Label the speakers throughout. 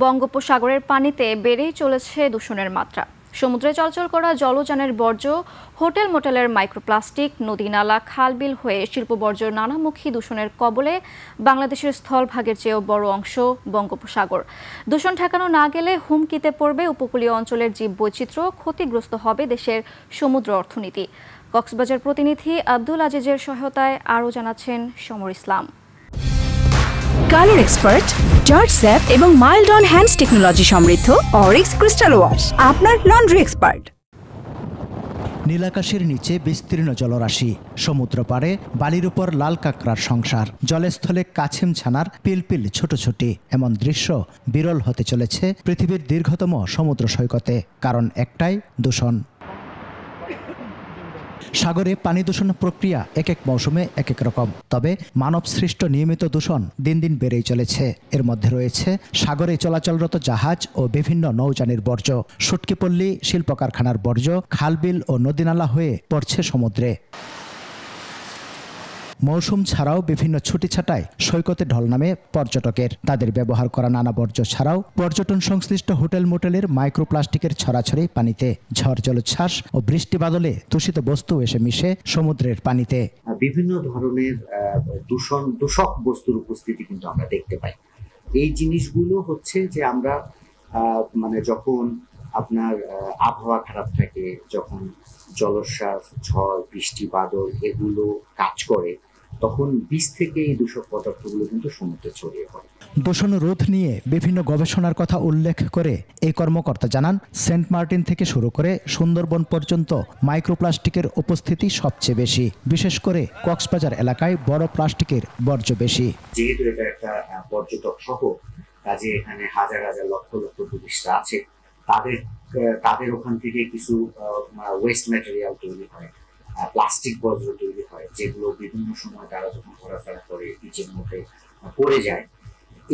Speaker 1: বঙ্গোপসাগরের পানিতে বেড়েই চলেছে দূষণের মাত্রা। সমুদ্রে চলাচল করা জলযানের বর্জ্য, হোটেল মোটেলের মাইক্রোপ্লাস্টিক, নদী-নালা, খাল-বিল হয়ে শিল্পবর্জ্য নানামুখী দূষণের কবলে বাংলাদেশের স্থলভাগের চেয়েও বড় অংশ বঙ্গোপসাগর। দূষণ ঠেকানো না গেলে হুমকিতে পড়বে উপকূলীয় অঞ্চলের জীববৈচিত্র্য, ক্ষতিগ্রস্ত হবে দেশের সমুদ্র অর্থনীতি। কক্সবাজার প্রতিনিধি আব্দুল আজিজের সহায়তায় আরও জানাচ্ছেন সমর ইসলাম।
Speaker 2: কালার এক্সপার্ট, জর্জ স্যাপ এবং মাইল্ড অন হ্যান্ডস টেকনোলজি সমৃদ্ধ অরিক্স ক্রিস্টাল ওয়াশ আপনার লন্ড্রি এক্সপার্ট।
Speaker 3: নীলাকাশের নিচে বিস্তীর্ণ জলরাশি, সমুদ্র পাড়ে বালির উপর লাল কাঁকড়ার সংসার, জলস্থলে কাছিম ছানার পিলপিল ছোটছুটি। এমন দৃশ্য বিরল হতে চলেছে পৃথিবীর দীর্ঘতম সমুদ্র সৈকতে। কারণ একটাই, দূষণ। সাগরে পানি দূষণ প্রক্রিয়া এক এক মৌসুমে এক এক রকম, তবে মানব সৃষ্ট নিয়মিত দূষণ দিন দিন বেড়েই চলেছে। এর মধ্যে রয়েছে সাগরে চলাচলরত জাহাজ ও বিভিন্ন নৌযানের বর্জ্য, শুটকিপল্লী শিল্প কারখানার বর্জ্য, খালবিল ও নদীনালা হয়ে পড়ছে সমুদ্রে। মৌসুম ছাড়াও বিভিন্ন ছুটি ছাটায় সৈকতে ঢল নামে পর্যটকের। তাদের ব্যবহার করা নানা বর্জ্য ছাড়াও পর্যটন সংশ্লিষ্ট হোটেল মোটেলের মাইক্রোপ্লাস্টিকের ছড়াছড়ি পানিতে। ঝড় জলোচ্ছ্বাস ও বৃষ্টি বাদলে দূষিত বস্তু এসে মিশে সমুদ্রের পানিতে।
Speaker 4: বিভিন্ন ধরনের দূষক বস্তুর উপস্থিতি কিন্তু আমরা দেখতে পাই। এই জিনিসগুলো হচ্ছে যে আমরা যখন আপনার আবহাওয়া খারাপ থাকে, যখন জলোচ্ছ্বাস, ঝড়, বৃষ্টি, বাদল এগুলো কাজ করে, তখন বীজ থেকে এই দূষক পদার্থগুলো কিন্তু সমুদ্রে ছড়িয়ে পড়ে।
Speaker 3: দূষণ রোধ নিয়ে বিভিন্ন গবেষণার কথা উল্লেখ করে এই কর্মকর্তা জানান, সেন্ট মার্টিন থেকে শুরু করে সুন্দরবন পর্যন্ত মাইক্রোপ্লাস্টিকের উপস্থিতি সবচেয়ে বেশি। বিশেষ করে কক্সবাজার এলাকায় বড় প্লাস্টিকের বর্জ্য বেশি।
Speaker 4: যেহেতু এটা একটা পর্যটক শহর, কাজে এখানে হাজার হাজার লক্ষ লক্ষ টুরিস্টরা আছে, তাদের ওখান থেকে কিছু ওয়েস্ট ম্যাটেরিয়াল তৈরি হয়, প্লাস্টিক বর্জ্য তৈরি হয়, যেগুলো বিভিন্ন সময় তারা যখন ঘোরাফেরা করে নিচের মধ্যে পড়ে যায়।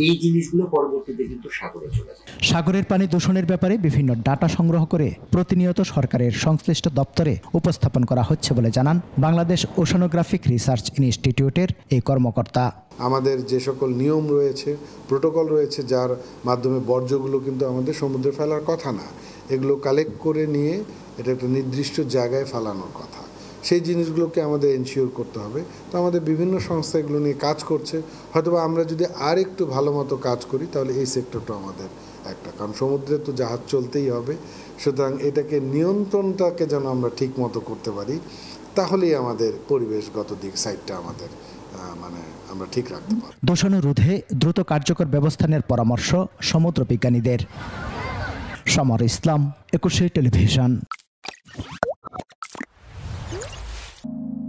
Speaker 4: এই জিনিসগুলো পরবর্তীতে কিন্তু সাগরে চলে যায়।
Speaker 3: সাগরের পানি দূষণের ব্যাপারে বিভিন্ন ডাটা সংগ্রহ করে প্রতিনিয়ত সরকারের সংশ্লিষ্ট দপ্তরে উপস্থাপন করা হচ্ছে বলে জানান বাংলাদেশ ওশানোগ্রাফিক রিসার্চ ইনস্টিটিউটের এই কর্মকর্তা।
Speaker 5: আমাদের যে সকল নিয়ম রয়েছে, প্রোটোকল রয়েছে, যার মাধ্যমে বর্জ্যগুলো কিন্তু আমাদের সমুদ্রে ফেলার কথা না, এগুলো কালেক্ট করে নিয়ে এটা একটা নির্দিষ্ট জায়গায় ফেলানোর কথা। সেই জিনিসগুলোকে আমাদের এনশিওর করতে হবে। তো আমাদের বিভিন্ন সংস্থা এগুলো নিয়ে কাজ করছে। হয়তোবা আমরা যদি আর একটু ভালো মতো কাজ করি তাহলে এই সেক্টরটা আমাদের একটা, কারণ সমুদ্রে তো জাহাজ চলতেই হবে, সুতরাং এটাকে নিয়ন্ত্রণটাকে যেন আমরা ঠিক মতো করতে পারি, তাহলেই আমাদের পরিবেশগত দিক সাইডটা আমাদের আমরা ঠিক রাখতে পারব।
Speaker 3: দূষণ রোধে দ্রুত কার্যকর ব্যবস্থা নেওয়ার পরামর্শ সমুদ্র বিজ্ঞানীদের। সমর ইসলাম, 21 টেলিভিশন।